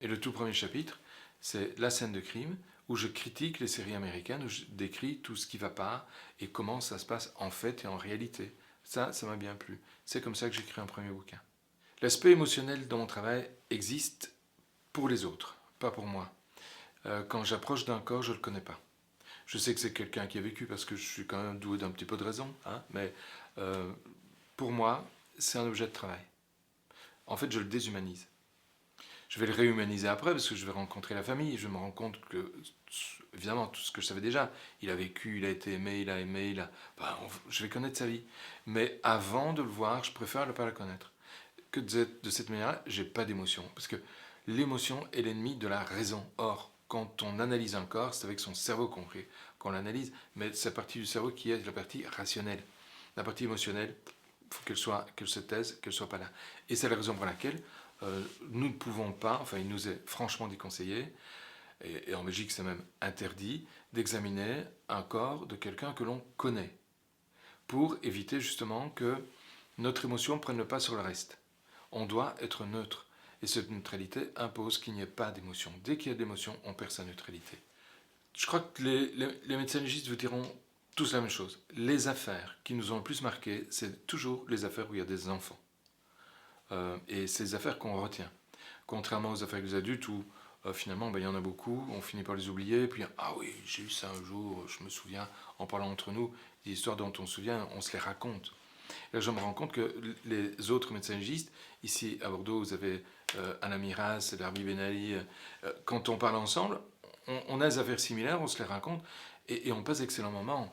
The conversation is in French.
Et le tout premier chapitre, c'est la scène de crime, où je critique les séries américaines, où je décris tout ce qui ne va pas et comment ça se passe en fait et en réalité. Ça m'a bien plu. C'est comme ça que j'écris un premier bouquin. L'aspect émotionnel dans mon travail existe pour les autres, pas pour moi. Quand j'approche d'un corps, je ne le connais pas. Je sais que c'est quelqu'un qui a vécu parce que je suis quand même doué d'un petit peu de raison, hein, mais pour moi, c'est un objet de travail. En fait, je le déshumanise. Je vais le réhumaniser après parce que je vais rencontrer la famille. Je me rends compte que, évidemment, tout ce que je savais déjà, il a vécu, il a été aimé, enfin, je vais connaître sa vie. Mais avant de le voir, je préfère ne pas la connaître. Que de cette manière-là, j'ai pas d'émotion. Parce que l'émotion est l'ennemi de la raison. Or, quand on analyse un corps, c'est avec son cerveau qu'on l'analyse, mais c'est la partie du cerveau qui est la partie rationnelle. La partie émotionnelle, il faut qu'elle se taise, qu'elle ne soit pas là. Et c'est la raison pour laquelle nous ne pouvons pas, enfin il nous est franchement déconseillé, et en Belgique c'est même interdit, d'examiner un corps de quelqu'un que l'on connaît, pour éviter justement que notre émotion prenne le pas sur le reste. On doit être neutre, et cette neutralité impose qu'il n'y ait pas d'émotion. Dès qu'il y a d'émotion, on perd sa neutralité. Je crois que les médecins légistes vous diront tous la même chose. Les affaires qui nous ont le plus marqué, c'est toujours les affaires où il y a des enfants. Et c'est les affaires qu'on retient. Contrairement aux affaires avec les adultes où finalement il y en a beaucoup, on finit par les oublier, et puis ah oui, j'ai eu ça un jour, je me souviens, en parlant entre nous, des histoires dont on se souvient, on se les raconte. Et là, je me rends compte que les autres médecins légistes, ici à Bordeaux, vous avez Anna Miras, Darby Ben Ali, quand on parle ensemble, on a des affaires similaires, on se les raconte, et on passe d'excellents moments.